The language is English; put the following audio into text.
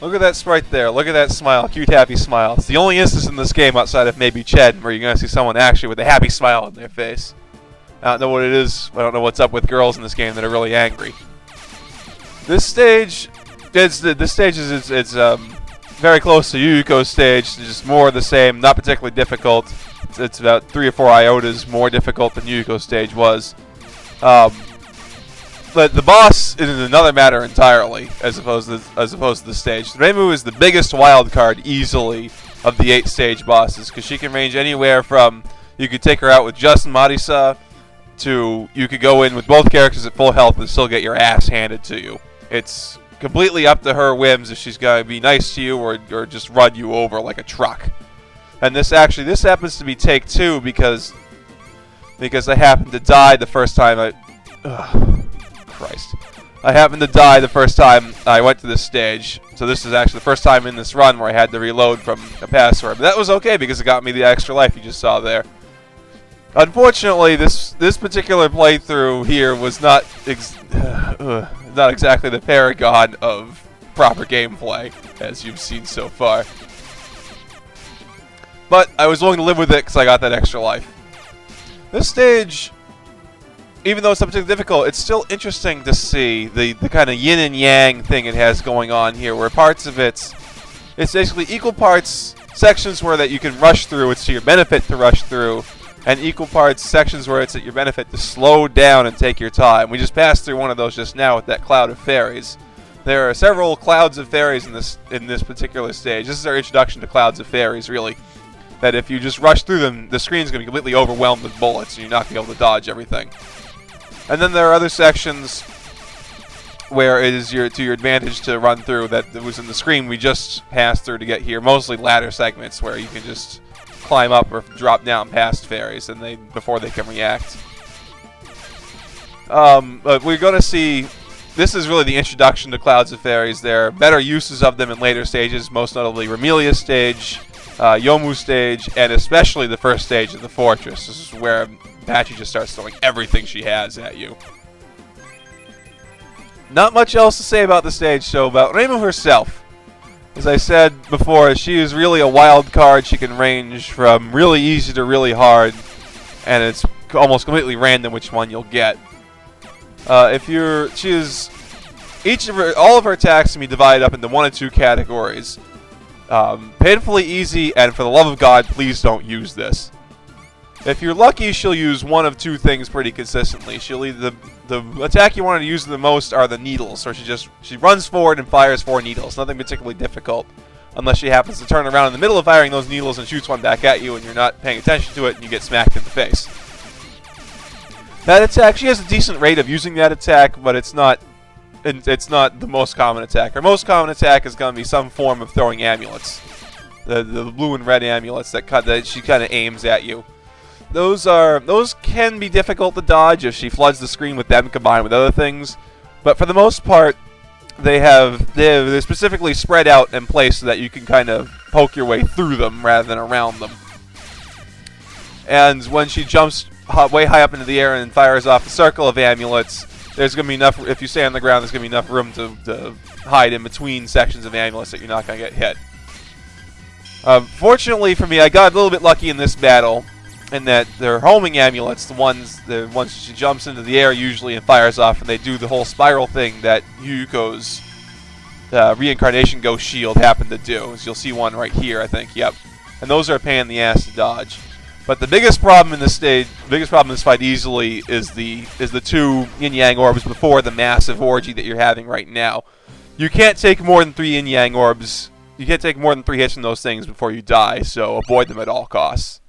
Look at that sprite there. Look at that smile. Cute, happy smile. It's the only instance in this game outside of maybe Ched where you're going to see someone actually with a happy smile on their face. I don't know what it is. I don't know what's up with girls in this game that are really angry. This stage, it's very close to Yuyuko's stage. It's just more of the same. Not particularly difficult. It's about 3 or 4 iotas more difficult than Yuyuko's stage was. But the boss is another matter entirely, as opposed to the stage. Reimu is the biggest wild card easily of the 8 stage bosses, because she can range anywhere from you could take her out with just Marisa to you could go in with both characters at full health and still get your ass handed to you. It's completely up to her whims if she's gonna be nice to you or just run you over like a truck. And this happens to be take 2 because I happened to die the first time I happened to die the first time I went to this stage. So this is actually the first time in this run where I had to reload from a password. But that was okay because it got me the extra life you just saw there. Unfortunately, this particular playthrough here was not exactly the paragon of proper gameplay, as you've seen so far. But I was willing to live with it because I got that extra life. This stage, even though it's not particularly difficult, it's still interesting to see the kind of yin and yang thing it has going on here, where parts of it's basically equal parts sections where that you can rush through, it's to your benefit to rush through, and equal parts sections where it's at your benefit to slow down and take your time. We just passed through one of those just now with that cloud of fairies. There are several clouds of fairies in this particular stage. This is our introduction to clouds of fairies, really. That if you just rush through them, the screen's going to be completely overwhelmed with bullets, and you're not going to be able to dodge everything. And then there are other sections where it is to your advantage to run through that was in the screen we just passed through to get here. Mostly ladder segments where you can just climb up or drop down past fairies before they can react. But we're going to see, this is really the introduction to Clouds of Fairies. There are better uses of them in later stages, most notably Remelia's stage, Yomu's stage, and especially the first stage of the Fortress. This is where Patchy just starts throwing everything she has at you. Not much else to say about the stage, so about Reimu herself. As I said before, she is really a wild card. She can range from really easy to really hard, and it's almost completely random which one you'll get. All of her attacks can be divided up into 1 of 2 categories. Painfully easy, and for the love of God, please don't use this. If you're lucky, she'll use 1 of 2 things pretty consistently. She'll either the attack you want to use the most are the needles, so she runs forward and fires 4 needles. Nothing particularly difficult, unless she happens to turn around in the middle of firing those needles and shoots one back at you, and you're not paying attention to it, and you get smacked in the face. That attack, she has a decent rate of using that attack, but it's not the most common attack. Her most common attack is going to be some form of throwing amulets, the blue and red amulets that she kind of aims at you. Those can be difficult to dodge if she floods the screen with them combined with other things, but for the most part, they're specifically spread out in place so that you can kind of poke your way through them rather than around them. And when she jumps way high up into the air and fires off a circle of amulets, there's going to be enough. If you stay on the ground, there's going to be enough room to hide in between sections of amulets that you're not going to get hit. Fortunately for me, I got a little bit lucky in this battle, in that they're homing amulets, the ones she jumps into the air usually and fires off, and they do the whole spiral thing that Yuyuko's Reincarnation Ghost Shield happened to do. As you'll see one right here, I think. Yep. And those are a pain in the ass to dodge. But the biggest problem in this fight easily is the 2 Yin Yang orbs before the massive orgy that you're having right now. You can't take more than 3 Yin Yang orbs. You can't take more than 3 hits from those things before you die, so avoid them at all costs.